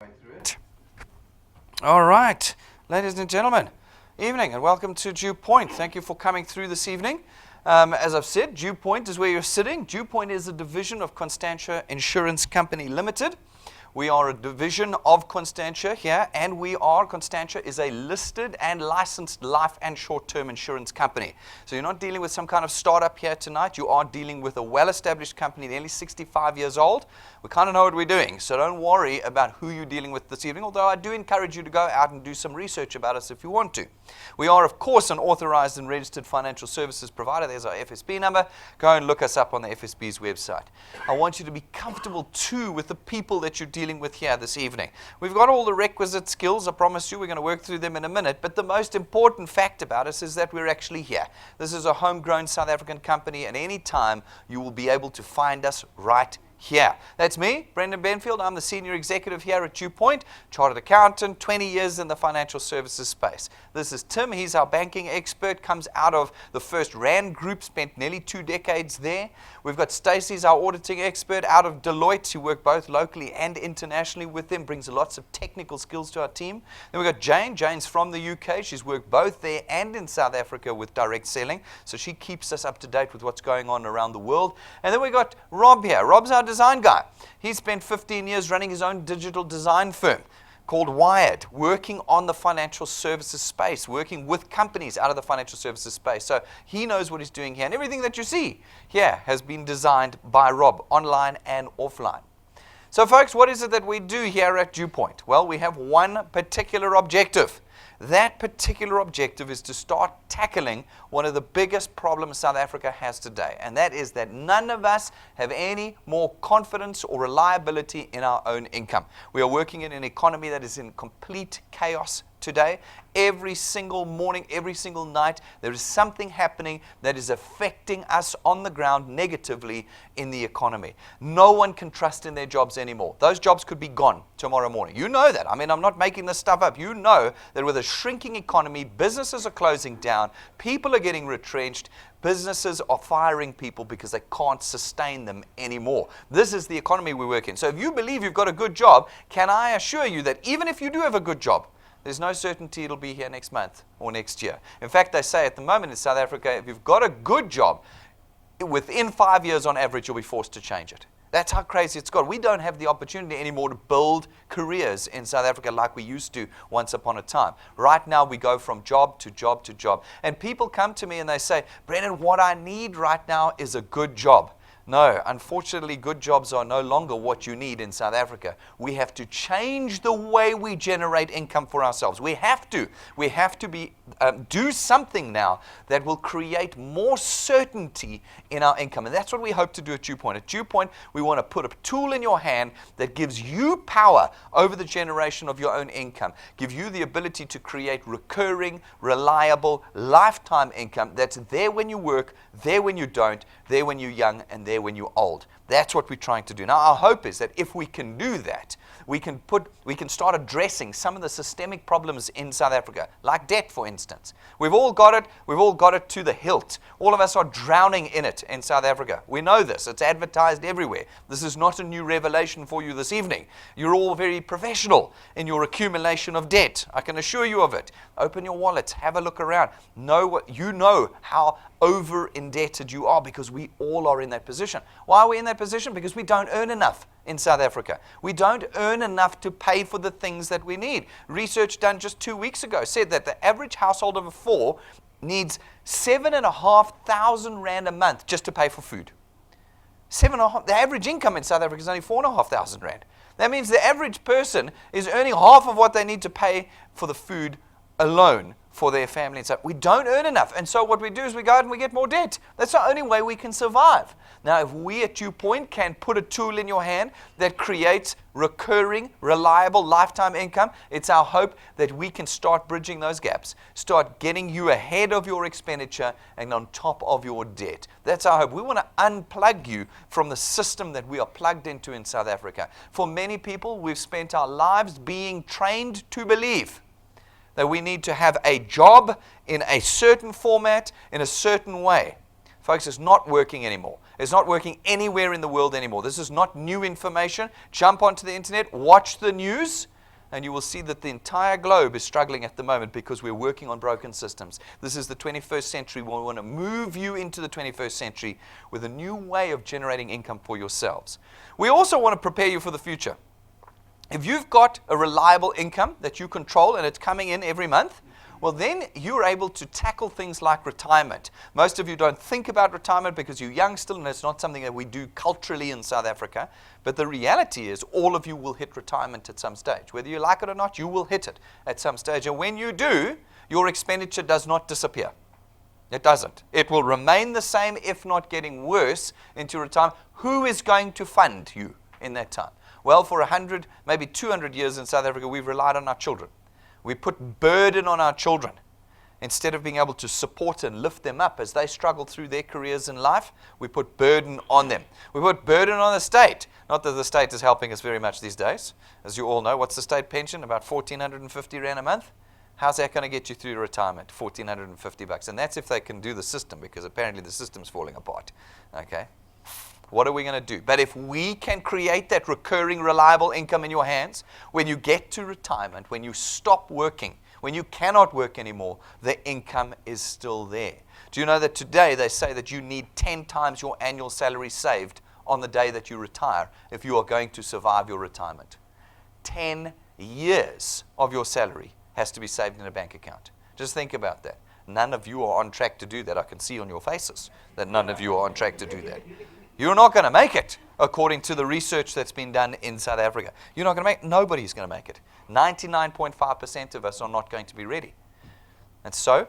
Through it. All right, ladies and gentlemen, evening and welcome to DuePoint. Thank you for coming through this evening. As I've said, DuePoint is where you're sitting. DuePoint is a division of Constantia Insurance Company Limited. We are a division of Constantia here, and Constantia is a listed and licensed life and short-term insurance company. So you're not dealing with some kind of startup here tonight. You are dealing with a well-established company, nearly 65 years old. We kind of know what we're doing, so don't worry about who you're dealing with this evening, although I do encourage you to go out and do some research about us if you want to. We are, of course, an authorized and registered financial services provider. There's our FSB number. Go and look us up on the FSB's website. I want you to be comfortable, too, with the people that you're dealing with here this evening. We've got all the requisite skills. I promise you we're going to work through them in a minute. But the most important fact about us is that we're actually here. This is a homegrown South African company, and any time you will be able to find us right here. That's me, Brendan Benfield. I'm the senior executive here at DuePoint, chartered accountant, 20 years in the financial services space. This is Tim. He's our banking expert, comes out of the First Rand Group, spent nearly 2 decades there. We've got Stacey's our auditing expert out of Deloitte, who work both locally and internationally with them, brings lots of technical skills to our team. Then we've got Jane. Jane's from the UK. She's worked both there and in South Africa with direct selling, so she keeps us up to date with what's going on around the world. And then we've got Rob here. Rob's our design guy. He spent 15 years running his own digital design firm called Wired, working on the financial services space, working with companies out of the financial services space. So he knows what he's doing here. And everything that you see here has been designed by Rob, online and offline. So folks, what is it that we do here at DuePoint? Well, we have one particular objective. That particular objective is to start tackling one of the biggest problems South Africa has today, and that is that none of us have any more confidence or reliability in our own income. We are working in an economy that is in complete chaos today. Every single morning, every single night, there is something happening that is affecting us on the ground negatively in the economy. No one can trust in their jobs anymore. Those jobs could be gone tomorrow morning. You know that. I mean, I'm not making this stuff up. You know that with a shrinking economy, businesses are closing down, people are getting retrenched, businesses are firing people because they can't sustain them anymore. This is the economy we work in. So if you believe you've got a good job, can I assure you that even if you do have a good job, there's no certainty it'll be here next month or next year. In fact, they say at the moment in South Africa, if you've got a good job, within 5 years on average, you'll be forced to change it. That's how crazy it's got. We don't have the opportunity anymore to build careers in South Africa like we used to once upon a time. Right now, we go from job to job to job. And people come to me and they say, Brendan, what I need right now is a good job. No, unfortunately, good jobs are no longer what you need in South Africa. We have to change the way we generate income for ourselves. We have to do something now that will create more certainty in our income. And that's what we hope to do at DuePoint. At DuePoint, we want to put a tool in your hand that gives you power over the generation of your own income, give you the ability to create recurring, reliable, lifetime income that's there when you work, there when you don't, there when you're young, and there when you're old. That's what we're trying to do. Now, our hope is that if we can do that, we can start addressing some of the systemic problems in South Africa, like debt, for instance. We've all got it to the hilt. All of us are drowning in it in South Africa. We know this. It's advertised everywhere. This is not a new revelation for you this evening. You're all very professional in your accumulation of debt. I can assure you of it. Open your wallets, have a look around. You know how over indebted you are, because we all are in that position. Why are we in that position? Because we don't earn enough in South Africa. We don't earn enough to pay for the things that we need. Research done just 2 weeks ago said that the average household of 4 needs 7,500 Rand a month just to pay for food. The average income in South Africa is only 4,500 Rand. That means the average person is earning half of what they need to pay for the food alone for their family. And so we don't earn enough. And so what we do is we go out and we get more debt. That's the only way we can survive. Now, if we at DuePoint can put a tool in your hand that creates recurring, reliable, lifetime income, it's our hope that we can start bridging those gaps, start getting you ahead of your expenditure and on top of your debt. That's our hope. We want to unplug you from the system that we are plugged into in South Africa. For many people, we've spent our lives being trained to believe that we need to have a job in a certain format, in a certain way. Folks, it's not working anymore. It's not working anywhere in the world anymore. This is not new information. Jump onto the internet, watch the news, and you will see that the entire globe is struggling at the moment because we're working on broken systems. This is the 21st century. We want to move you into the 21st century with a new way of generating income for yourselves. We also want to prepare you for the future. If you've got a reliable income that you control and it's coming in every month, well, then you're able to tackle things like retirement. Most of you don't think about retirement because you're young still, and it's not something that we do culturally in South Africa. But the reality is all of you will hit retirement at some stage. Whether you like it or not, you will hit it at some stage. And when you do, your expenditure does not disappear. It doesn't. It will remain the same, if not getting worse, into retirement. Who is going to fund you in that time? Well, for 100, maybe 200 years in South Africa, we've relied on our children. We put burden on our children. Instead of being able to support and lift them up as they struggle through their careers in life, we put burden on them. We put burden on the state. Not that the state is helping us very much these days. As you all know, what's the state pension? About 1,450 Rand a month. How's that going to get you through to retirement? 1,450 bucks. And that's if they can do the system, because apparently the system's falling apart. Okay? What are we going to do? But if we can create that recurring, reliable income in your hands, when you get to retirement, when you stop working, when you cannot work anymore, the income is still there. Do you know that today they say that you need 10 times your annual salary saved on the day that you retire if you are going to survive your retirement? 10 years of your salary has to be saved in a bank account. Just think about that. None of you are on track to do that. I can see on your faces that none of you are on track to do that. You're not going to make it, according to the research that's been done in South Africa. You're not going to make it. Nobody's going to make it. 99.5% of us are not going to be ready. And so,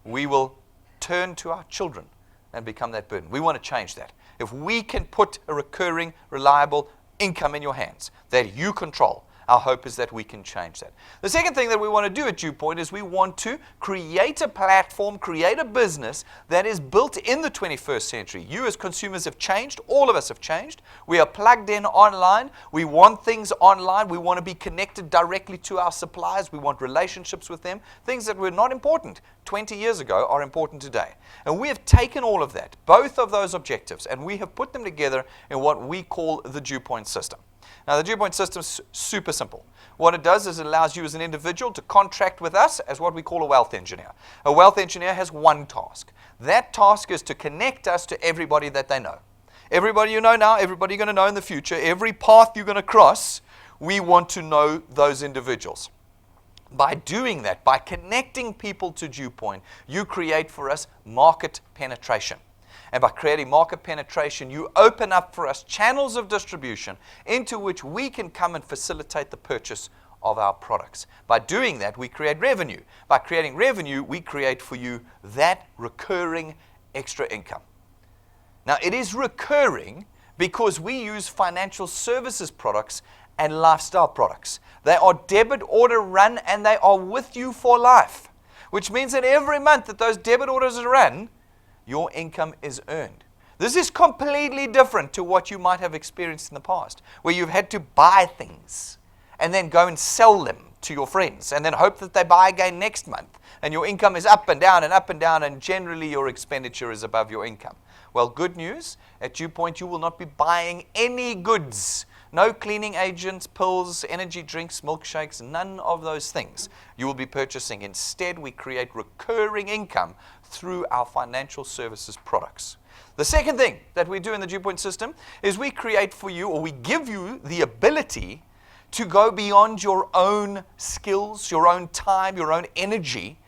we will turn to our children and become that burden. We want to change that. If we can put a recurring, reliable income in your hands that you control, our hope is that we can change that. The second thing that we want to do at DuePoint is we want to create a platform, create a business that is built in the 21st century. You as consumers have changed. All of us have changed. We are plugged in online. We want things online. We want to be connected directly to our suppliers. We want relationships with them. Things that were not important 20 years ago are important today. And we have taken all of that, both of those objectives, and we have put them together in what we call the DuePoint system. Now, the DuePoint system is super simple. What it does is it allows you as an individual to contract with us as what we call a wealth engineer. A wealth engineer has one task. That task is to connect us to everybody that they know. Everybody you know now, everybody you're going to know in the future, every path you're going to cross, we want to know those individuals. By doing that, by connecting people to DuePoint, you create for us market penetration. And by creating market penetration, you open up for us channels of distribution into which we can come and facilitate the purchase of our products. By doing that, we create revenue. By creating revenue, we create for you that recurring extra income. Now, it is recurring because we use financial services products and lifestyle products. They are debit order run and they are with you for life, which means that every month that those debit orders are run, your income is earned. This is completely different to what you might have experienced in the past, where you've had to buy things and then go and sell them to your friends and then hope that they buy again next month. And your income is up and down and up and down, and generally your expenditure is above your income. Well, good news, at DuePoint you will not be buying any goods. No cleaning agents, pills, energy drinks, milkshakes, none of those things you will be purchasing. Instead, we create recurring income through our financial services products. The second thing that we do in the DuePoint system is we create for you, or we give you the ability to go beyond your own skills, your own time, your own energy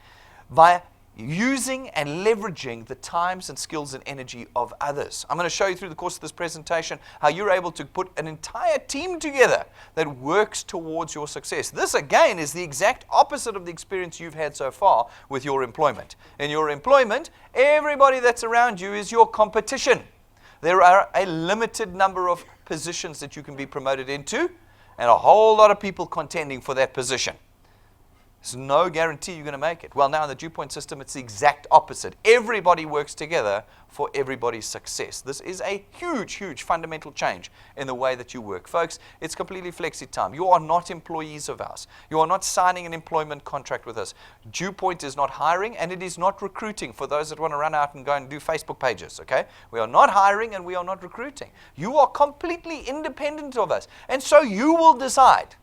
by using and leveraging the times and skills and energy of others. I'm going to show you through the course of this presentation how you're able to put an entire team together that works towards your success. This, again, is the exact opposite of the experience you've had so far with your employment. In your employment, everybody that's around you is your competition. There are a limited number of positions that you can be promoted into, and a whole lot of people contending for that position. There's no guarantee you're going to make it. Well, now in the DuePoint system, it's the exact opposite. Everybody works together for everybody's success. This is a huge, huge fundamental change in the way that you work. Folks, it's completely flexi-time. You are not employees of ours. You are not signing an employment contract with us. DuePoint is not hiring, and it is not recruiting for those that want to run out and go and do Facebook pages, okay? We are not hiring, and we are not recruiting. You are completely independent of us. And so you will decide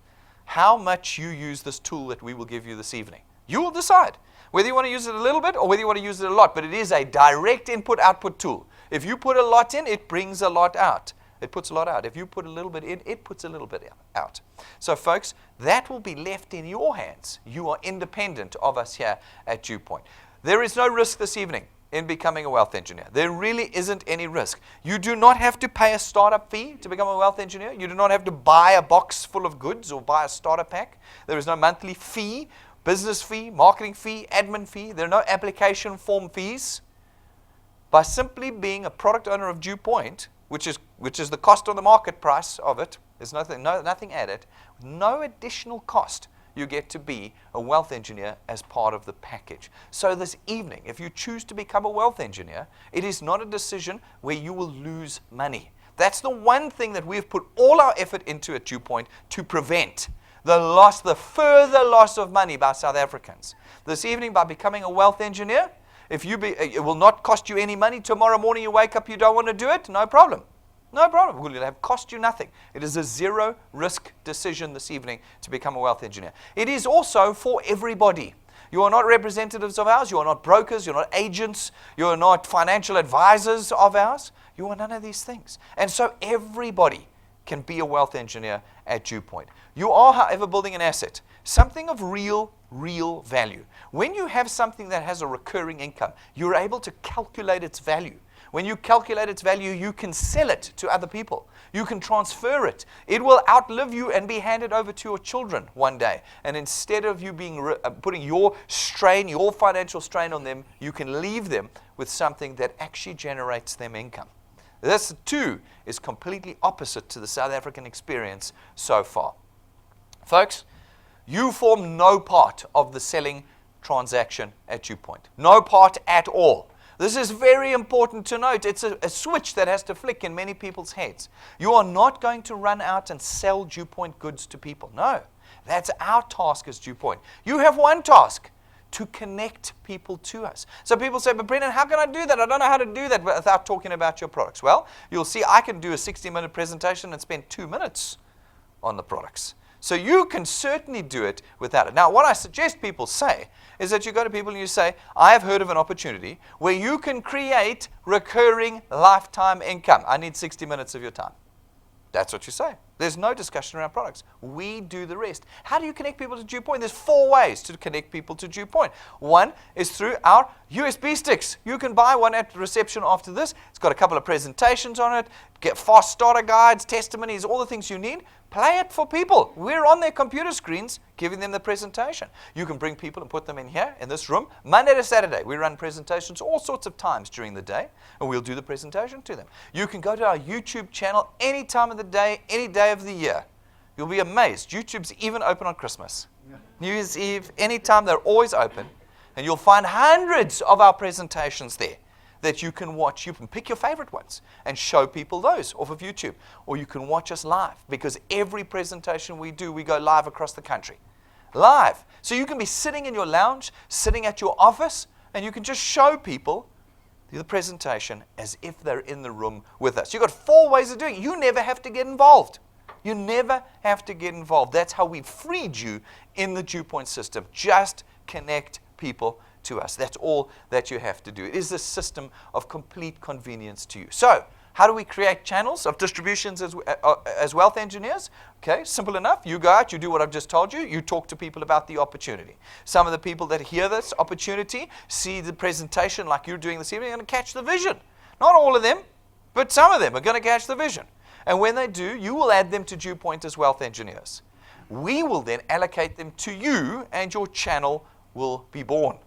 how much you use this tool that we will give you this evening. You will decide whether you want to use it a little bit or whether you want to use it a lot, but it is a direct input-output tool. If you put a lot in, it brings a lot out. It puts a lot out. If you put a little bit in, it puts a little bit out. So folks, that will be left in your hands. You are independent of us here at DuePoint. There is no risk this evening in becoming a wealth engineer. There really isn't any risk. You do not have to pay a startup fee to become a wealth engineer. You do not have to buy a box full of goods or buy a starter pack. There is no monthly fee, business fee, marketing fee, admin fee. There are no application form fees. By simply being a product owner of DuePoint, which is the cost on the market price of it, there's nothing added, no additional cost, you get to be a wealth engineer as part of the package. So this evening, if you choose to become a wealth engineer, it is not a decision where you will lose money. That's the one thing that we've put all our effort into at DuePoint to prevent the further loss of money by South Africans. This evening, by becoming a wealth engineer, it will not cost you any money. Tomorrow morning you wake up, you don't want to do it, no problem. No problem. It will have cost you nothing. It is a zero risk decision this evening to become a wealth engineer. It is also for everybody. You are not representatives of ours. You are not brokers. You're not agents. You are not financial advisors of ours. You are none of these things. And so everybody can be a wealth engineer at DuePoint. You are, however, building an asset, something of real value. When you have something that has a recurring income, you're able to calculate its value. When you calculate its value, you can sell it to other people. You can transfer it. It will outlive you and be handed over to your children one day. And instead of you putting your strain, your financial strain on them, you can leave them with something that actually generates them income. This, too, is completely opposite to the South African experience so far. Folks, you form no part of the selling transaction at DuePoint. No part at all. This is very important to note. It's a switch that has to flick in many people's heads. You are not going to run out and sell DuePoint goods to people. No, that's our task as DuePoint. You have one task, to connect people to us. So people say, but Brendan, how can I do that? I don't know how to do that without talking about your products. Well, you'll see I can do a 60-minute presentation and spend 2 minutes on the products. So you can certainly do it without it. Now, what I suggest people say is that you go to people and you say, I have heard of an opportunity where you can create recurring lifetime income. I need 60 minutes of your time. That's what you say. There's no discussion around products. We do the rest. How do you connect people to DuePoint? There's 4 ways to connect people to DuePoint. One is through our USB sticks. You can buy one at reception after this. It's got a couple of presentations on it, get fast starter guides, testimonies, all the things you need. Play it for people. We're on their computer screens giving them the presentation. You can bring people and put them in here, in this room, Monday to Saturday. We run presentations all sorts of times during the day, and we'll do the presentation to them. You can go to our YouTube channel any time of the day, any day of the year. You'll be amazed. YouTube's even open on Christmas. New Year's Eve, anytime, they're always open, and you'll find hundreds of our presentations there that you can watch. You can pick your favorite ones and show people those off of YouTube. Or you can watch us live, because every presentation we do, we go live across the country. Live. So you can be sitting in your lounge, sitting at your office, and you can just show people the presentation as if they're in the room with us. You've got 4 ways of doing it. You never have to get involved. You never have to get involved. That's how we've freed you in the DuePoint system. Just connect people to us. That's all that you have to do. It is a system of complete convenience to you. So, how do we create channels of distributions as wealth engineers? Okay, simple enough. You go out, you do what I've just told you. You talk to people about the opportunity. Some of the people that hear this opportunity, see the presentation like you're doing this evening, are going to catch the vision. Not all of them, but some of them are going to catch the vision. And when they do, you will add them to DuePoint as wealth engineers. We will then allocate them to you, and your channel will be born.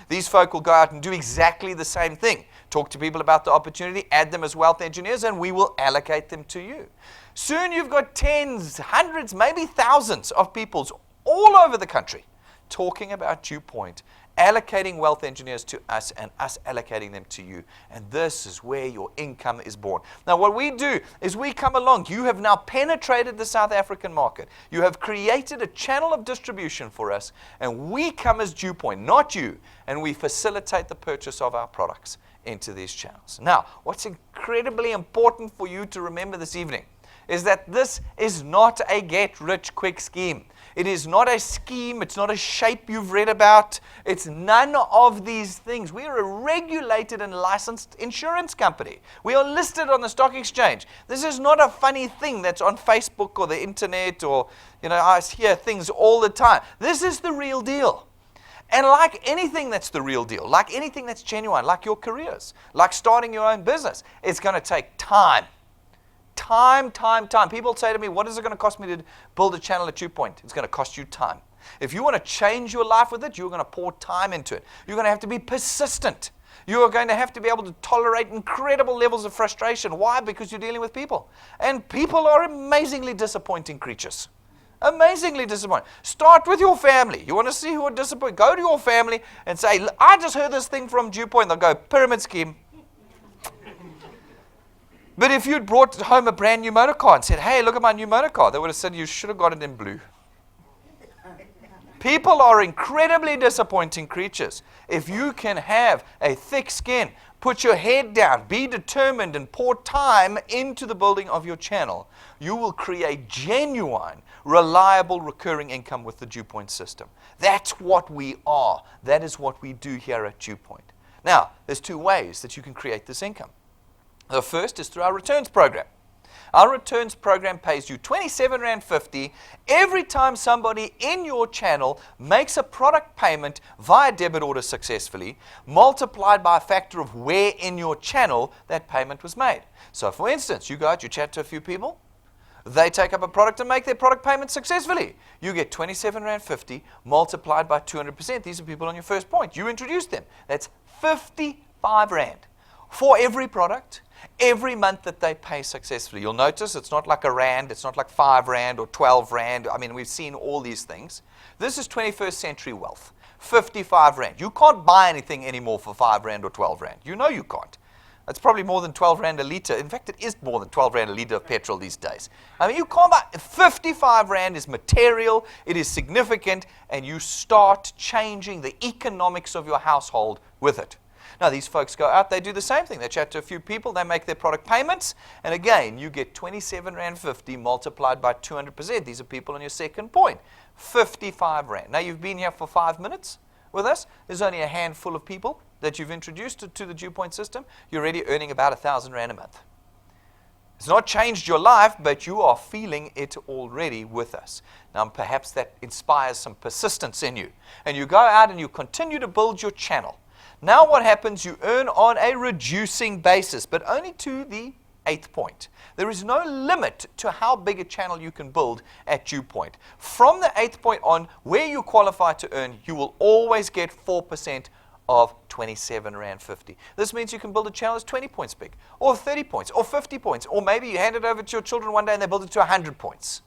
These folk will go out and do exactly the same thing. Talk to people about the opportunity, add them as wealth engineers, and we will allocate them to you. Soon you've got tens, hundreds, maybe thousands of people all over the country talking about DuePoint, allocating wealth engineers to us and us allocating them to you. And this is where your income is born. Now, what we do is we come along. You have now penetrated the South African market. You have created a channel of distribution for us, and we come as DuePoint, not you, and we facilitate the purchase of our products into these channels. Now, what's incredibly important for you to remember this evening is that this is not a get-rich-quick scheme. It is not a scheme. It's not a shape you've read about. It's none of these things. We are a regulated and licensed insurance company. We are listed on the stock exchange. This is not a funny thing that's on Facebook or the internet or, I hear things all the time. This is the real deal. And like anything that's the real deal, like anything that's genuine, like your careers, like starting your own business, it's going to take time. Time. People say to me, what is it going to cost me to build a channel at DuePoint? It's going to cost you time. If you want to change your life with it, you're going to pour time into it. You're going to have to be persistent. You are going to have to be able to tolerate incredible levels of frustration. Why? Because you're dealing with people. And people are amazingly disappointing creatures. Amazingly disappointing. Start with your family. You want to see who are disappointed? Go to your family and say, I just heard this thing from DuePoint. They'll go, pyramid scheme. But if you'd brought home a brand new motor car and said, hey, look at my new motor car, they would have said you should have got it in blue. People are incredibly disappointing creatures. If you can have a thick skin, put your head down, be determined, and pour time into the building of your channel, you will create genuine, reliable, recurring income with the DuePoint system. That's what we are. That is what we do here at DuePoint. Now, there's two ways that you can create this income. The first is through our returns program. Our returns program pays you R27.50 every time somebody in your channel makes a product payment via debit order successfully, multiplied by a factor of where in your channel that payment was made. So for instance, you go out, you chat to a few people, they take up a product and make their product payment successfully. You get R27.50 multiplied by 200%. These are people on your first point. You introduced them. That's R55 for every product, every month that they pay successfully. You'll notice it's not like a rand, it's not like R5 or R12. I mean, we've seen all these things. This is 21st century wealth. R55. You can't buy anything anymore for R5 or R12. You know you can't. It's probably more than R12 a litre. In fact, it is more than R12 a litre of petrol these days. I mean, you can't buy. R55 is material, it is significant, and you start changing the economics of your household with it. Now, these folks go out, they do the same thing. They chat to a few people, they make their product payments, and again, you get R27.50 multiplied by 200%. These are people on your second point. R55. Now, you've been here for 5 minutes with us. There's only a handful of people that you've introduced to the DuePoint system. You're already earning about R1,000 a month. It's not changed your life, but you are feeling it already with us. Now, perhaps that inspires some persistence in you. And you go out and you continue to build your channel. Now what happens, you earn on a reducing basis, but only to the 8th point. There is no limit to how big a channel you can build at DuePoint. From the 8th point on, where you qualify to earn, you will always get 4% of R27.50. This means you can build a channel that's 20 points big, or 30 points, or 50 points, or maybe you hand it over to your children one day and they build it to 100 points.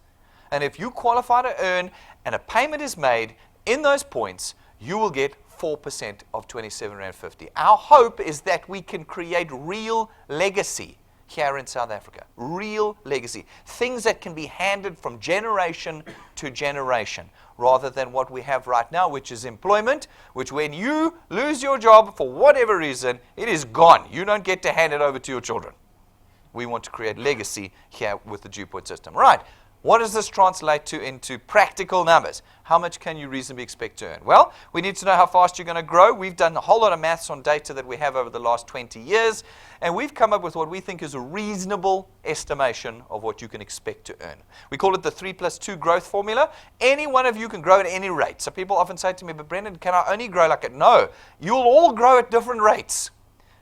And if you qualify to earn and a payment is made in those points, you will get 4% of R27.50. Our hope is that we can create real legacy here in South Africa. Real legacy. Things that can be handed from generation to generation, rather than what we have right now, which is employment, which when you lose your job for whatever reason, it is gone. You don't get to hand it over to your children. We want to create legacy here with the DuePoint system. Right. What does this translate to into practical numbers? How much can you reasonably expect to earn? Well, we need to know how fast you're going to grow. We've done a whole lot of maths on data that we have over the last 20 years, and we've come up with what we think is a reasonable estimation of what you can expect to earn. We call it the 3+2 growth formula. Any one of you can grow at any rate. So people often say to me, but Brendan, can I only grow like it? No, you'll all grow at different rates.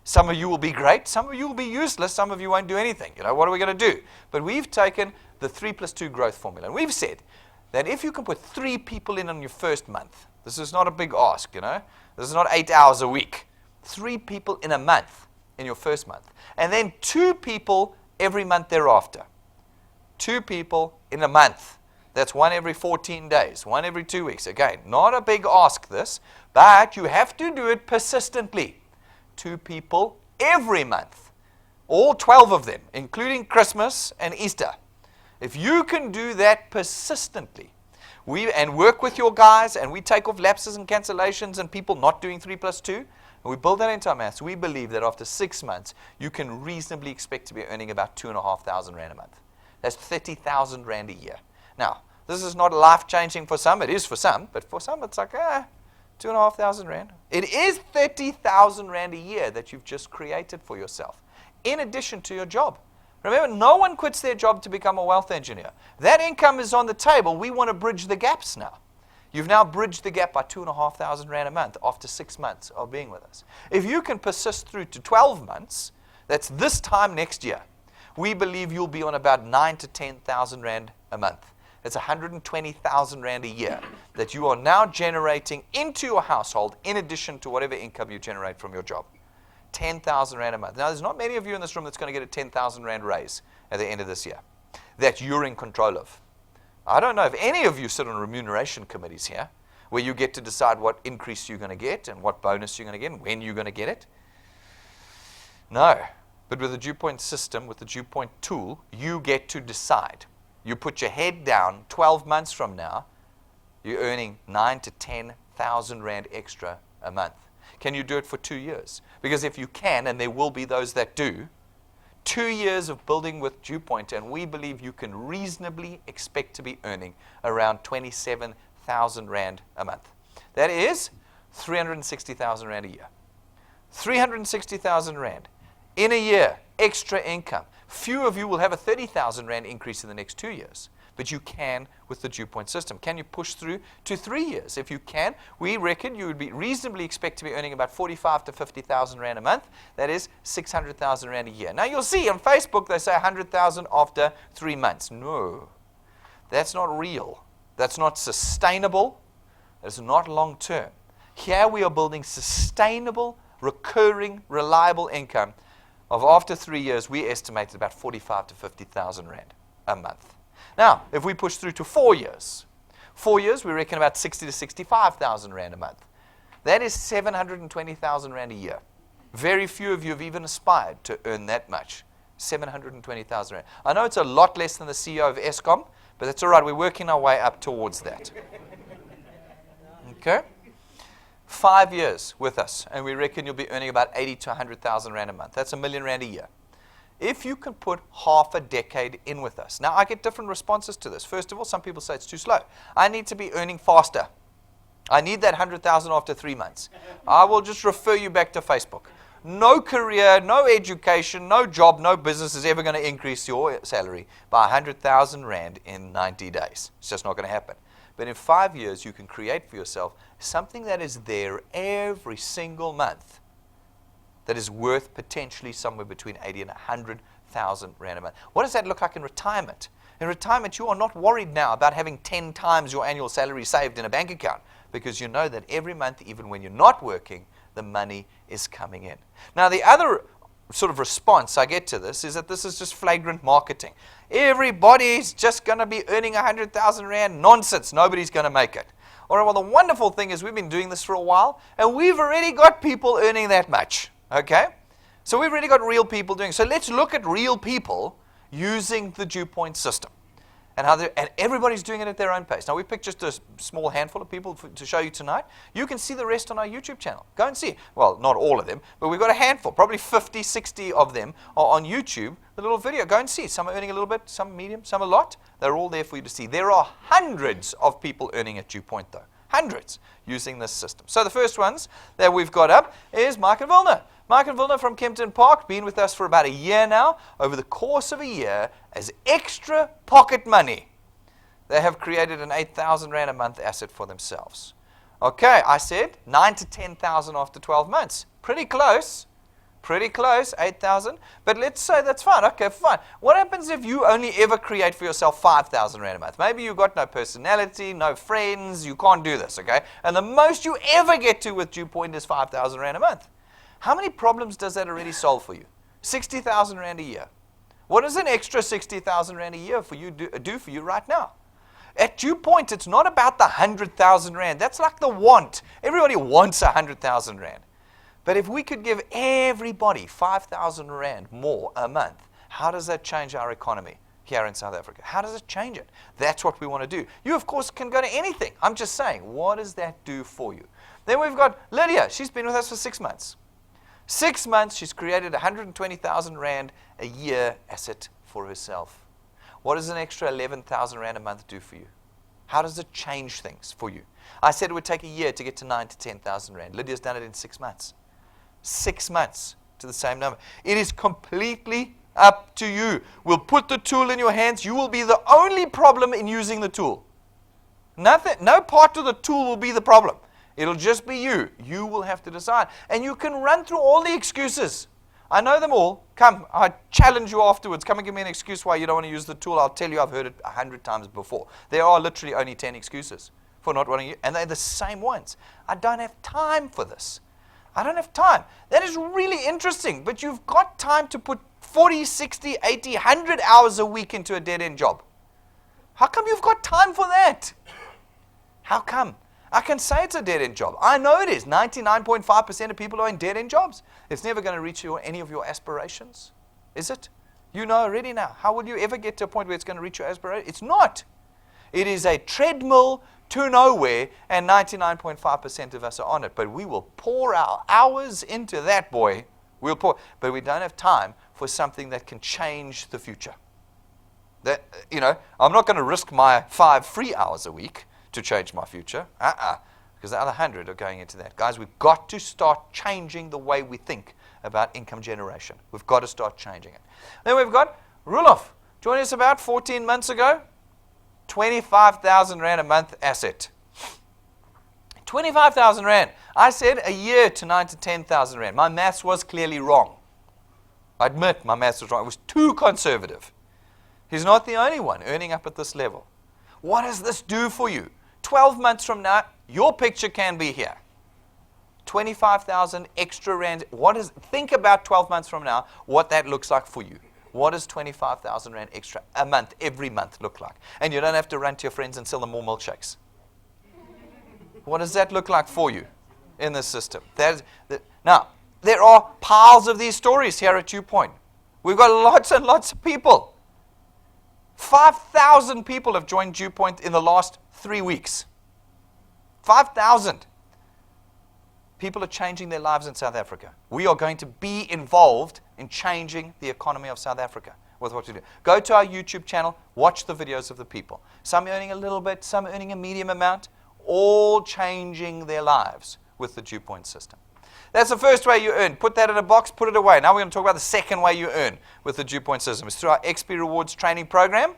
Some of you will be great, some of you will be useless, some of you won't do anything. What are we going to do? But we've taken the 3+2 growth formula. And we've said that if you can put 3 people in on your first month, this is not a big ask, This is not 8 hours a week. 3 people in a month in your first month. And then 2 people every month thereafter. 2 people in a month. That's 1 every 14 days, 1 every 2 weeks. Again, not a big ask this, but you have to do it persistently. 2 people every month. All 12 of them, including Christmas and Easter. If you can do that persistently, and work with your guys, and we take off lapses and cancellations and people not doing 3+2, and we build that into our maths, we believe that after 6 months, you can reasonably expect to be earning about R2,500 a month. That's 30,000 Rand a year. Now, this is not life-changing for some. It is for some, but for some it's like, 2,500 Rand. It is 30,000 Rand a year that you've just created for yourself, in addition to your job. Remember, no one quits their job to become a wealth engineer. That income is on the table. We want to bridge the gaps now. You've now bridged the gap by 2,500 Rand a month after 6 months of being with us. If you can persist through to 12 months, that's this time next year, we believe you'll be on about 9,000 to 10,000 Rand a month. It's 120,000 Rand a year that you are now generating into your household in addition to whatever income you generate from your job. 10,000 Rand a month. Now, there's not many of you in this room that's going to get a 10,000 Rand raise at the end of this year that you're in control of. I don't know if any of you sit on remuneration committees here where you get to decide what increase you're going to get and what bonus you're going to get and when you're going to get it. No. But with the DuePoint system, with the DuePoint tool, you get to decide. You put your head down 12 months from now, you're earning 9,000 to 10,000 Rand extra a month. Can you do it for 2 years? Because if you can, and there will be those that do, 2 years of building with DuePoint, and we believe you can reasonably expect to be earning around 27,000 Rand a month. That is 360,000 Rand a year. 360,000 Rand in a year, extra income. Few of you will have a 30,000 Rand increase in the next 2 years, but you can with the DuePoint system. Can you push through to 3 years? If you can, we reckon you would be reasonably expect to be earning about 45,000 to 50,000 Rand a month. That is 600,000 Rand a year. Now you'll see on Facebook they say 100,000 after 3 months. No, that's not real. That's not sustainable. That's not long term. Here we are building sustainable, recurring, reliable income of after 3 years, we estimated about 45,000 to 50,000 Rand a month. Now, if we push through to 4 years, 4 years, we reckon about 60,000 to 65,000 Rand a month. That is 720,000 Rand a year. Very few of you have even aspired to earn that much. 720,000 Rand. I know it's a lot less than the CEO of Eskom, but that's all right. We're working our way up towards that. Okay? 5 years with us, and we reckon you'll be earning about 80,000 to 100,000 Rand a month. That's R1 million a year. If you can put half a decade in with us. Now, I get different responses to this. First of all, some people say it's too slow. I need to be earning faster. I need that 100,000 after 3 months. I will just refer you back to Facebook. No career, no education, no job, no business is ever going to increase your salary by 100,000 Rand in 90 days. It's just not going to happen. But in 5 years, you can create for yourself something that is there every single month that is worth potentially somewhere between 80,000 and 100,000 Rand a month. What does that look like in retirement? In retirement, you are not worried now about having 10 times your annual salary saved in a bank account because you know that every month, even when you're not working, the money is coming in. Now, the other sort of response I get to this is that this is just flagrant marketing. Everybody's just going to be earning 100,000 Rand. Nonsense. Nobody's going to make it. All right, well, the wonderful thing is we've been doing this for a while, and we've already got people earning that much. Okay? So we've already got real people doing it. So let's look at real people using the DuePoint system. And everybody's doing it at their own pace. Now, we picked just a small handful of people to show you tonight. You can see the rest on our YouTube channel. Go and see. Well, not all of them, but we've got a handful. Probably 50, 60 of them are on YouTube. The little video. Go and see. Some are earning a little bit, some medium, some a lot. They're all there for you to see. There are hundreds of people earning at DuePoint, though. Hundreds using this system. So the first ones that we've got up is Mark and Vilna. Mark and Vilna from Kempton Park, been with us for about a year now. Over the course of a year, as extra pocket money, they have created an 8,000 Rand a month asset for themselves. Okay, I said 9,000 to 10,000 after 12 months. Pretty close. Pretty close, 8,000. But let's say that's fine. Okay, fine. What happens if you only ever create for yourself 5,000 Rand a month? Maybe you've got no personality, no friends, you can't do this, okay? And the most you ever get to with DuePoint is 5,000 Rand a month. How many problems does that already solve for you? 60,000 Rand a year. What does an extra 60,000 Rand a year for you do for you right now? At DuePoint, it's not about the 100,000 Rand. That's like the want. Everybody wants 100,000 Rand. But if we could give everybody 5,000 Rand more a month, how does that change our economy here in South Africa? How does it change it? That's what we want to do. You, of course, can go to anything. I'm just saying, what does that do for you? Then we've got Lydia. She's been with us for 6 months. 6 months, she's created 120,000 Rand a year asset for herself. What does an extra 11,000 Rand a month do for you? How does it change things for you? I said it would take a year to get to 9 to 10,000 Rand. Lydia's done it in 6 months. 6 months to the same number. It is completely up to you. We'll put the tool in your hands. You will be the only problem in using the tool. Nothing, no part of the tool will be the problem. It'll just be you. You will have to decide. And you can run through all the excuses. I know them all. Come, I challenge you afterwards. Come and give me an excuse why you don't want to use the tool. I'll tell you I've heard it 100 times before. There are literally only 10 excuses for not wanting to use it, and they're the same ones. I don't have time for this. I don't have time. That is really interesting, but you've got time to put 40, 60, 80, 100 hours a week into a dead-end job. How come you've got time for that? How come? I can say it's a dead-end job. I know it is. 99.5% of people are in dead-end jobs. It's never going to reach any of your aspirations, is it? You know already now. How will you ever get to a point where it's going to reach your aspiration? It's not. It is a treadmill to nowhere, and 99.5% of us are on it. But we will pour our hours into that, boy. We'll pour. But we don't have time for something that can change the future. That, I'm not going to risk my 5 free hours a week to change my future. Because the other 100 are going into that. Guys, we've got to start changing the way we think about income generation. We've got to start changing it. Then we've got Rulof, joining us about 14 months ago. 25,000 Rand a month asset. 25,000 Rand. I said a year to 9 to 10,000 Rand. My maths was clearly wrong. I admit my maths was wrong. It was too conservative. He's not the only one earning up at this level. What does this do for you? 12 months from now, your picture can be here. 25,000 extra Rand. Think about 12 months from now, what that looks like for you. What does 25,000 Rand extra a month, every month look like? And you don't have to run to your friends and sell them more milkshakes. What does that look like for you in this system? Now, there are piles of these stories here at DuePoint. We've got lots and lots of people. 5,000 people have joined DuePoint in the last 3 weeks. 5,000. People are changing their lives in South Africa. We are going to be involved in changing the economy of South Africa with what we do. Go to our YouTube channel, watch the videos of the people. Some earning a little bit, some earning a medium amount, all changing their lives with the DuePoint system. That's the first way you earn. Put that in a box, put it away. Now we're going to talk about the second way you earn with the DuePoint system. It's through our XP Rewards training program.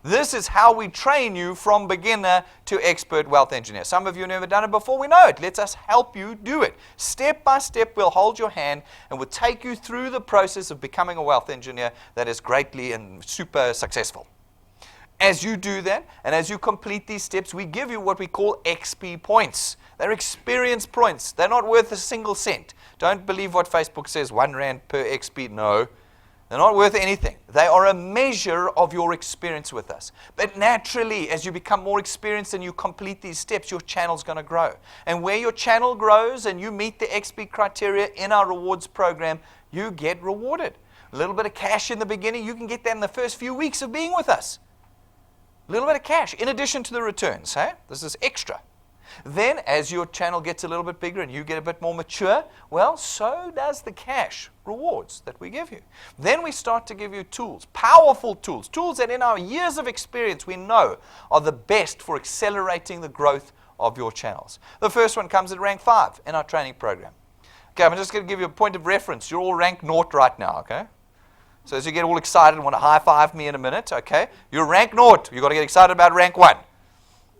This is how we train you from beginner to expert wealth engineer. Some of you have never done it before. We know it. Let us help you do it. Step by step, we'll hold your hand and we'll take you through the process of becoming a wealth engineer that is greatly and super successful. As you do that, and as you complete these steps, we give you what we call XP points. They're experience points. They're not worth a single cent. Don't believe what Facebook says, 1 Rand per XP. No. They're not worth anything. They are a measure of your experience with us. But naturally, as you become more experienced and you complete these steps, your channel's going to grow. And where your channel grows and you meet the XP criteria in our rewards program, you get rewarded. A little bit of cash in the beginning, you can get that in the first few weeks of being with us. A little bit of cash in addition to the returns. This is extra. Then, as your channel gets a little bit bigger and you get a bit more mature, well, so does the cash rewards that we give you. Then we start to give you tools, powerful tools, tools that in our years of experience we know are the best for accelerating the growth of your channels. The first one comes at rank 5 in our training program. Okay, I'm just going to give you a point of reference. You're all rank 0 right now, okay? So as you get all excited and want to high-five me in a minute, okay? You're rank 0. You've got to get excited about rank 1.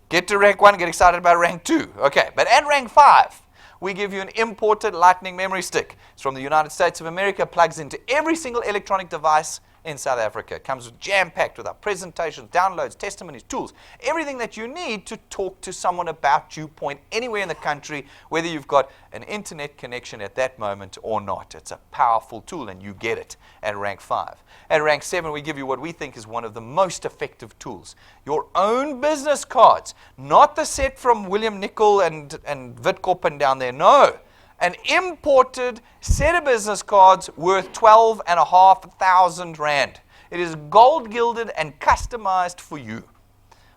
Get to rank 1 and get excited about rank 2. Okay, but at rank 5, we give you an imported lightning memory stick. It's from the United States of America, plugs into every single electronic device in South Africa. It comes jam-packed with our presentations, downloads, testimonies, tools, everything that you need to talk to someone about DuePoint anywhere in the country, whether you've got an internet connection at that moment or not. It's a powerful tool, and you get it at rank 5. At rank 7, we give you what we think is one of the most effective tools. Your own business cards, not the set from William Nicol and Witkoppen down there, no. An imported set of business cards worth 12,500 Rand. It is gold gilded and customized for you.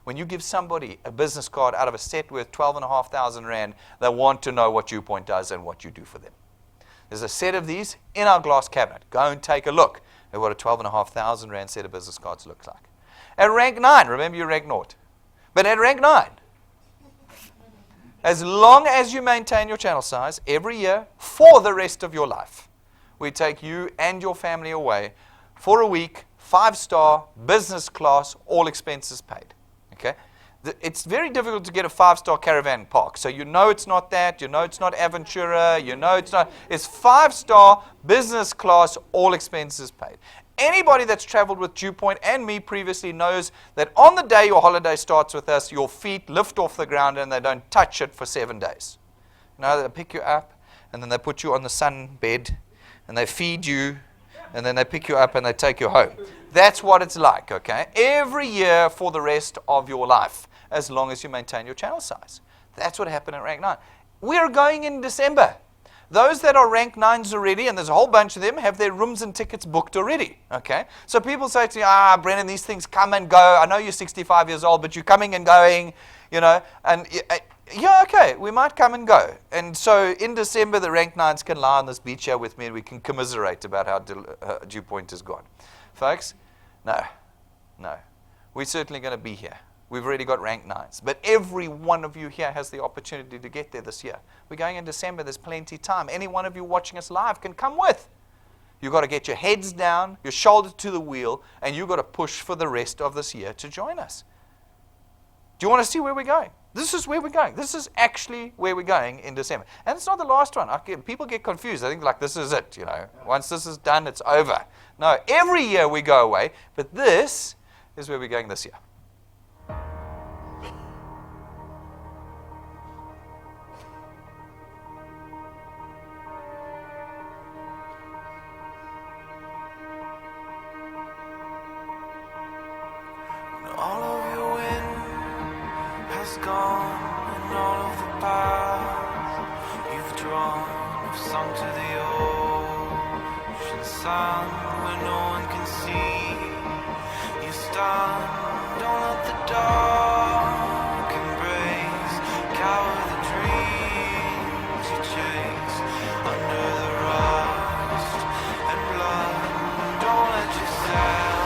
When you give somebody a business card out of a set worth 12,500 Rand, they want to know what DuePoint does and what you do for them. There's a set of these in our glass cabinet. Go and take a look at what a 12,500 Rand set of business cards looks like. At rank 9, remember you rank 0. But at rank 9, as long as you maintain your channel size every year for the rest of your life, we take you and your family away for a week, 5-star, business class, all expenses paid. Okay? It's very difficult to get a 5-star caravan park. So you know it's not that. You know it's not Aventura. You know it's not. It's 5-star, business class, all expenses paid. Anybody that's traveled with DuePoint and me previously knows that on the day your holiday starts with us, your feet lift off the ground and they don't touch it for 7 days. No, they pick you up and then they put you on the sun bed and they feed you and then they pick you up and they take you home. That's what it's like, okay? Every year for the rest of your life, as long as you maintain your channel size. That's what happened at rank 9. We're going in December. Those that are rank 9s already, and there's a whole bunch of them, have their rooms and tickets booked already, okay? So people say to you, Brennan, these things come and go. I know you're 65 years old, but you're coming and going, you know. And yeah, okay, we might come and go. And so in December, the rank 9s can lie on this beach here with me, and we can commiserate about how DuePoint has gone. Folks, no. We're certainly going to be here. We've already got rank 9s. But every one of you here has the opportunity to get there this year. We're going in December. There's plenty of time. Any one of you watching us live can come with. You've got to get your heads down, your shoulders to the wheel, and you've got to push for the rest of this year to join us. Do you want to see where we're going? This is where we're going. This is actually where we're going in December. And it's not the last one. People get confused. I think like this is it, you know. Once this is done, it's over. No, every year we go away, but this is where we're going this year. All of your wind has gone, and all of the paths you've drawn have sunk to the ocean sun where no one can see. You stand, don't let the dark embrace, cower the dreams you chase under the rust and blood. Don't let yourself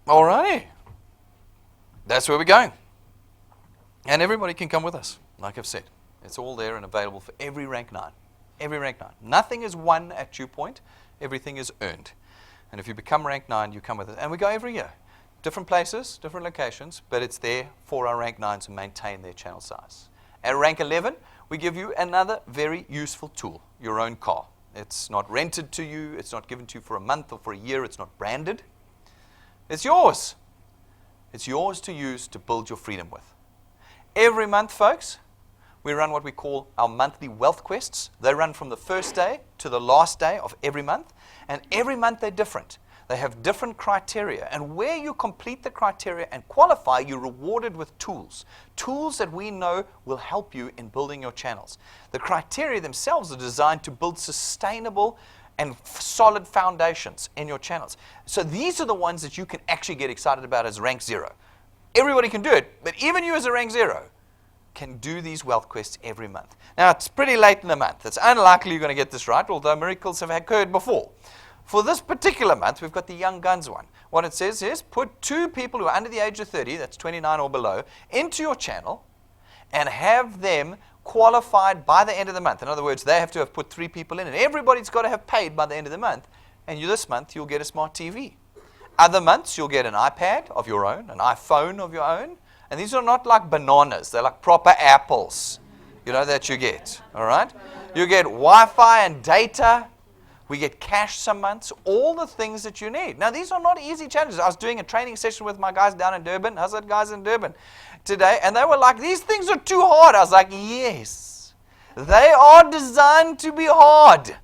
Alrighty. That's where we're going. And everybody can come with us, like I've said. It's all there and available for every rank 9. Every rank 9. Nothing is won at DuePoint. Everything is earned. And if you become rank 9, you come with us. And we go every year. different places, different locations, but it's there for our rank 9s to maintain their channel size. At rank 11, we give you another very useful tool, your own car. It's not rented to you. It's not given to you for a month or for a year. It's not branded. It's yours. It's yours to use to build your freedom with. Every month, folks, we run what we call our monthly wealth quests. They run from the first day to the last day of every month, and every month they're different. They have different criteria, and where you complete the criteria and qualify, you're rewarded with tools. Tools that we know will help you in building your channels. The criteria themselves are designed to build sustainable and solid foundations in your channels. So these are the ones that you can actually get excited about as rank 0. Everybody can do it, but even you as a rank 0 can do these wealth quests every month. Now, it's pretty late in the month. It's unlikely you're going to get this right, although miracles have occurred before. For this particular month, we've got the Young Guns one. What it says is put 2 people who are under the age of 30, that's 29 or below, into your channel and have them qualified by the end of the month. In other words, they have to have put 3 people in, and everybody's got to have paid by the end of the month. And this month, you'll get a smart TV. Other months, you'll get an iPad of your own, an iPhone of your own. And these are not like bananas. They're like proper apples, that you get. All right? You get Wi-Fi and data. We get cash some months, all the things that you need. Now, these are not easy challenges. I was doing a training session with my guys down in Durban. How's that, guys in Durban today? And they were like, these things are too hard. I was like, yes, they are designed to be hard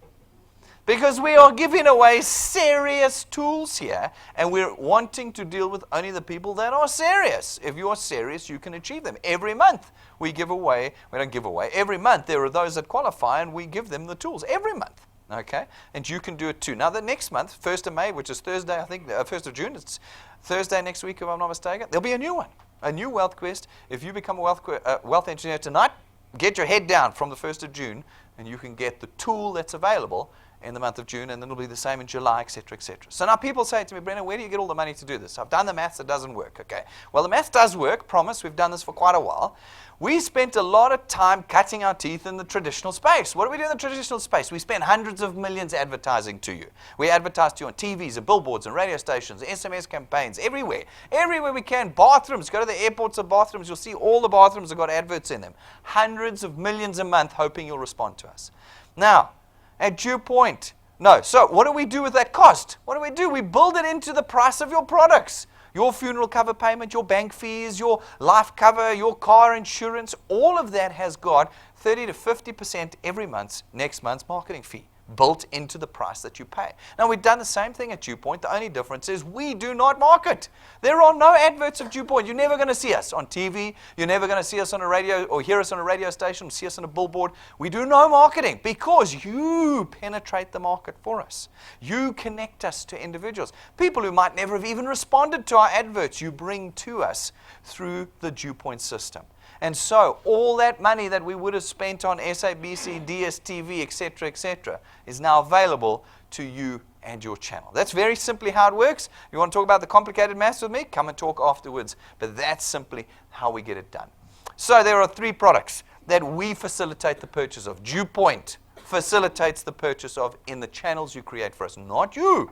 because we are giving away serious tools here, and we're wanting to deal with only the people that are serious. If you are serious, you can achieve them. Every month we give away, we don't give away, every month there are those that qualify, and we give them the tools every month. Okay, and you can do it too. Now, the next month, 1st of May, which is Thursday, I think, 1st of June, it's Thursday next week, if I'm not mistaken, there'll be a new one, a new wealth quest. If you become a wealth engineer tonight, get your head down from the 1st of June, and you can get the tool that's available in the month of June, and then it'll be the same in July, etc., etc. So now people say to me, Brennan, where do you get all the money to do this? I've done the maths, it doesn't work. Okay, well, the maths does work, promise. We've done this for quite a while. We spent a lot of time cutting our teeth in the traditional space. What do we do in the traditional space? We spend hundreds of millions advertising to you. We advertise to you on TVs and billboards and radio stations, SMS campaigns, everywhere. Everywhere we can. Bathrooms. Go to the airports of bathrooms. You'll see all the bathrooms have got adverts in them. Hundreds of millions a month, hoping you'll respond to us. Now, at DuePoint, no. So what do we do with that cost? What do? We build it into the price of your products. Your funeral cover payment, your bank fees, your life cover, your car insurance, all of that has got 30 to 50% every month, next month's marketing fee built into the price that you pay. Now, we've done the same thing at DuePoint. The only difference is we do not market. There are no adverts of DuePoint. You're never going to see us on TV. You're never going to see us on a radio or hear us on a radio station or see us on a billboard. We do no marketing because you penetrate the market for us. You connect us to individuals. People who might never have even responded to our adverts, you bring to us through the DuePoint system. And so all that money that we would have spent on SABC, DSTV, etc., is now available to you and your channel. That's very simply how it works. You want to talk about the complicated maths with me? Come and talk afterwards. But that's simply how we get it done. So there are 3 products that we facilitate the purchase of. DuePoint facilitates the purchase of in the channels you create for us, not you.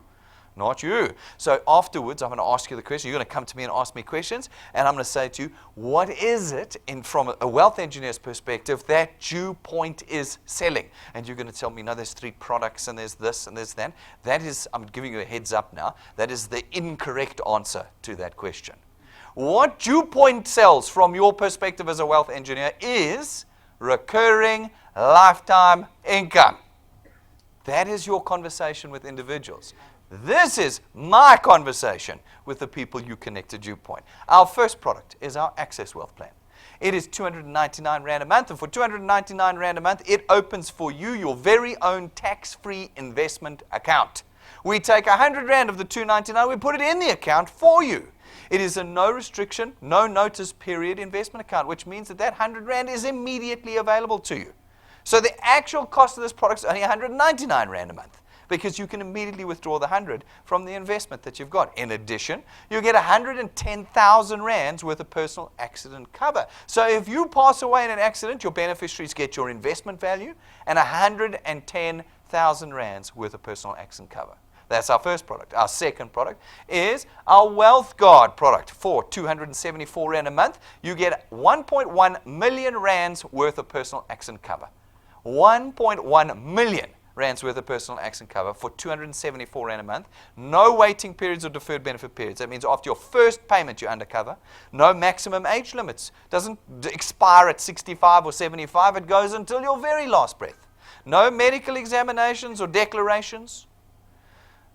Not you. So afterwards, I'm going to ask you the question. You're going to come to me and ask me questions, and I'm going to say to you, what is it from a wealth engineer's perspective that DuePoint is selling? And you're going to tell me, no, there's 3 products, and there's this, and there's that. That is, I'm giving you a heads up now, that is the incorrect answer to that question. What DuePoint sells from your perspective as a wealth engineer is recurring lifetime income. That is your conversation with individuals. This is my conversation with the people you connect to DuePoint. Our first product is our Access Wealth Plan. It is 299 Rand a month, and for 299 Rand a month, it opens for you your very own tax-free investment account. We take 100 Rand of the 299, we put it in the account for you. It is a no restriction, no notice period investment account, which means that 100 Rand is immediately available to you. So the actual cost of this product is only 199 Rand a month, because you can immediately withdraw the 100 from the investment that you've got. In addition, you get 110,000 Rands worth of personal accident cover. So if you pass away in an accident, your beneficiaries get your investment value and 110,000 Rands worth of personal accident cover. That's our first product. Our second product is our Wealth Guard product. For 274 Rand a month, you get 1.1 million rands worth of personal accident cover. 1.1 million rands worth of personal accident cover for 274 Rand a month. No waiting periods or deferred benefit periods. That means after your first payment, you're undercover. No maximum age limits. Doesn't expire at 65 or 75. It goes until your very last breath. No medical examinations or declarations.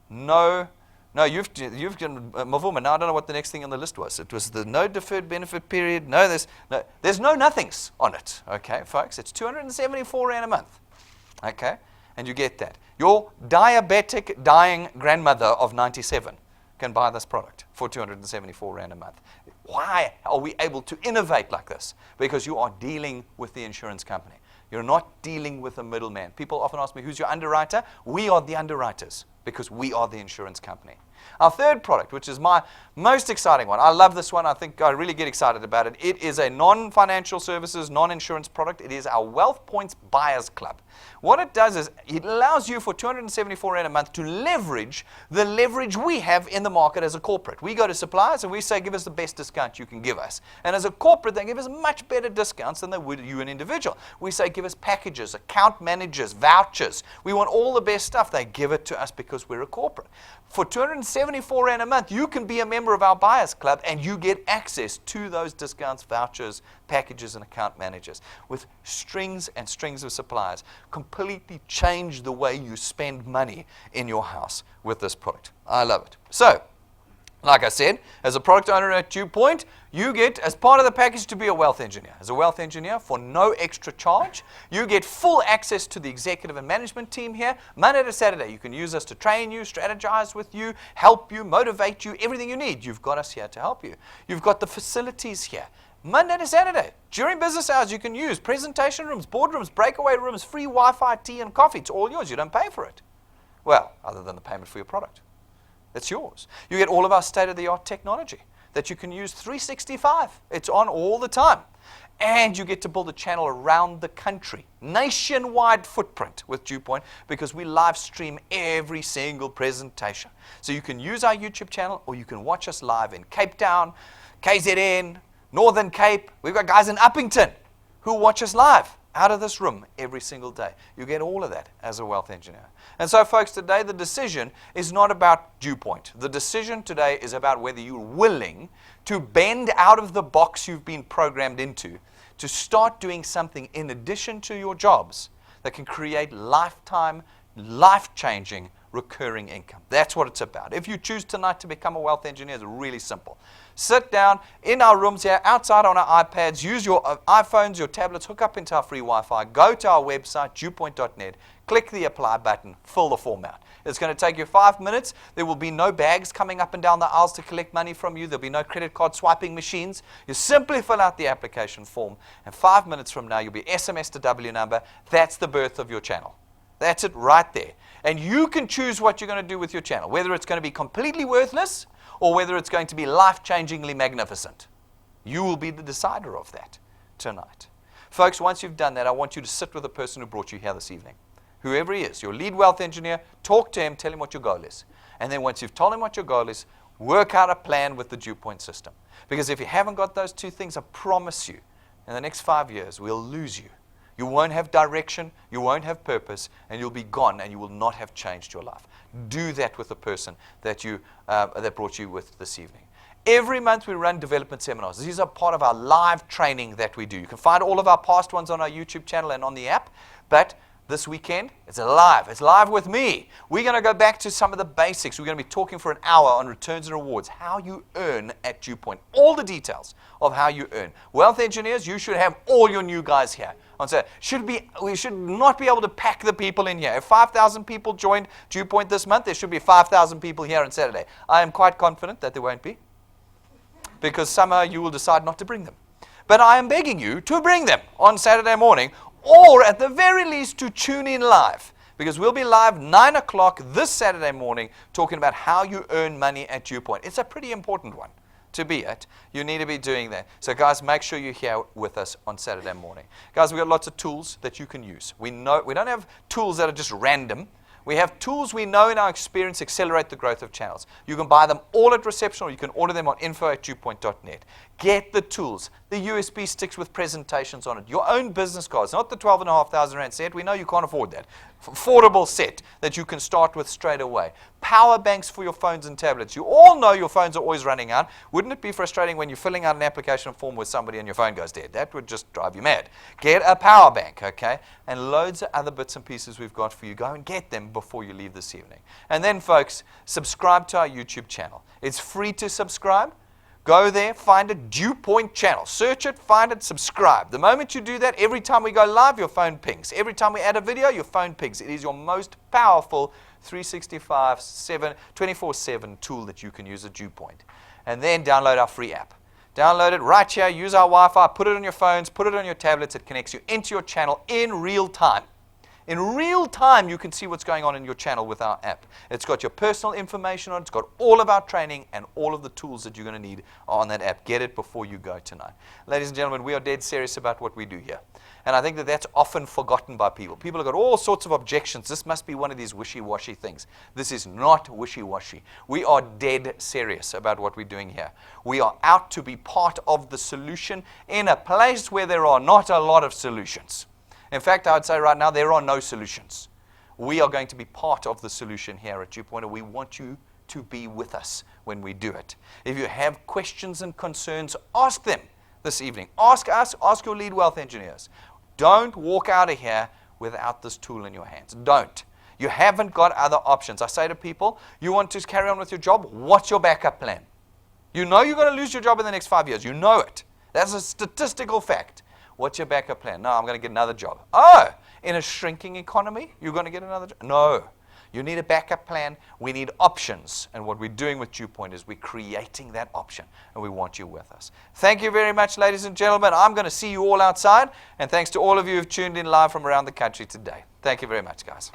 No, you've Mavuma, now I don't know what the next thing on the list was. It was the no deferred benefit period. No, there's no nothings on it. Okay, folks, it's 274 Rand a month. Okay, and you get that. Your diabetic dying grandmother of 97 can buy this product for 274 Rand a month. Why are we able to innovate like this? Because you are dealing with the insurance company. You're not dealing with a middleman. People often ask me, who's your underwriter? We are the underwriters because we are the insurance company. Our third product, which is my most exciting one. I love this one. I think I really get excited about it. It is a non-financial services, non-insurance product. It is our Wealth Points Buyers Club. What it does is it allows you for 274 Rand a month to leverage the leverage we have in the market as a corporate. We go to suppliers and we say, give us the best discount you can give us. And as a corporate, they give us much better discounts than they would you, an individual. We say, give us packages, account managers, vouchers. We want all the best stuff. They give it to us because we're a corporate. For 274 Rand a month, you can be a member of our Buyers Club and you get access to those discounts, vouchers, packages, and account managers with strings and strings of suppliers. Completely change the way you spend money in your house with this product. I love it. So, like I said, as a product owner at DuePoint, you get, as part of the package, to be a wealth engineer. As a wealth engineer, for no extra charge, you get full access to the executive and management team here. Monday to Saturday, you can use us to train you, strategize with you, help you, motivate you, everything you need. You've got us here to help you. You've got the facilities here. Monday to Saturday, during business hours, you can use presentation rooms, boardrooms, breakaway rooms, free Wi-Fi, tea, and coffee. It's all yours. You don't pay for it. Well, other than the payment for your product. It's yours. You get all of our state-of-the-art technology that you can use 365. It's on all the time. And you get to build a channel around the country, nationwide footprint with DuePoint, because we live stream every single presentation. So you can use our YouTube channel or you can watch us live in Cape Town, KZN, Northern Cape. We've got guys in Uppington who watch us live out of this room every single day. You get all of that as a wealth engineer. And so, folks, today the decision is not about DuePoint. The decision today is about whether you're willing to bend out of the box you've been programmed into to start doing something in addition to your jobs that can create lifetime, life-changing, recurring income. That's what it's about. If you choose tonight to become a wealth engineer, it's really simple. Sit down in our rooms here, outside on our iPads, use your iPhones, your tablets, hook up into our free Wi-Fi, go to our website, DuePoint.net, click the apply button, fill the form out. It's going to take you 5 minutes. There will be no bags coming up and down the aisles to collect money from you. There'll be no credit card swiping machines. You simply fill out the application form, and 5 minutes from now, you'll be SMS'd a W number. That's the birth of your channel. That's it right there. And you can choose what you're going to do with your channel, whether it's going to be completely worthless or whether it's going to be life-changingly magnificent. You will be the decider of that tonight. Folks, once you've done that, I want you to sit with the person who brought you here this evening. Whoever he is, your lead wealth engineer, talk to him, tell him what your goal is. And then once you've told him what your goal is, work out a plan with the DuePoint system. Because if you haven't got those two things, I promise you, in the next 5 years, we'll lose you. You won't have direction, you won't have purpose, and you'll be gone, and you will not have changed your life. Do that with the person that brought you with this evening. Every month we run development seminars. These are part of our live training that we do. You can find all of our past ones on our YouTube channel and on the app, but this weekend, it's live. It's live with me. We're going to go back to some of the basics. We're going to be talking for an hour on returns and rewards, how you earn at DuePoint, all the details of how you earn. Wealth engineers, you should have all your new guys here. We should not be able to pack the people in here. If 5,000 people joined DuePoint this month, there should be 5,000 people here on Saturday. I am quite confident that there won't be, because somehow you will decide not to bring them. But I am begging you to bring them on Saturday morning, or at the very least to tune in live, because we'll be live 9 o'clock this Saturday morning talking about how you earn money at DuePoint. It's a pretty important one to be at. You need to be doing that. So guys, make sure you're here with us on Saturday morning. Guys, we've got lots of tools that you can use. We don't have tools that are just random. We have tools we know in our experience accelerate the growth of channels. You can buy them all at reception, or you can order them on info@DuePoint.net. Get the tools, the USB sticks with presentations on it, your own business cards, not the 12,500 Rand set. We know you can't afford that. Affordable set that you can start with straight away. Power banks for your phones and tablets. You all know your phones are always running out. Wouldn't it be frustrating when you're filling out an application form with somebody and your phone goes dead? That would just drive you mad. Get a power bank, okay? And loads of other bits and pieces we've got for you. Go and get them before you leave this evening. And then, folks, subscribe to our YouTube channel. It's free to subscribe. Go there, find a DuePoint channel. Search it, find it, subscribe. The moment you do that, every time we go live, your phone pings. Every time we add a video, your phone pings. It is your most powerful 365, 24/7 tool that you can use at DuePoint. And then download our free app. Download it right here, use our Wi-Fi, put it on your phones, put it on your tablets. It connects you into your channel in real time. In real time, you can see what's going on in your channel with our app. It's got your personal information on it. It's got all of our training and all of the tools that you're going to need on that app. Get it before you go tonight. Ladies and gentlemen, we are dead serious about what we do here. And I think that that's often forgotten by people. People have got all sorts of objections. This must be one of these wishy-washy things. This is not wishy-washy. We are dead serious about what we're doing here. We are out to be part of the solution in a place where there are not a lot of solutions. In fact, I would say right now, there are no solutions. We are going to be part of the solution here at DuePoint, and we want you to be with us when we do it. If you have questions and concerns, ask them this evening. Ask us, ask your lead wealth engineers. Don't walk out of here without this tool in your hands. Don't. You haven't got other options. I say to people, you want to carry on with your job? What's your backup plan? You know you're going to lose your job in the next 5 years. You know it. That's a statistical fact. What's your backup plan? No, I'm going to get another job. Oh, in a shrinking economy, you're going to get another job? No. You need a backup plan. We need options. And what we're doing with DuePoint is we're creating that option, and we want you with us. Thank you very much, ladies and gentlemen. I'm going to see you all outside, and thanks to all of you who've tuned in live from around the country today. Thank you very much, guys.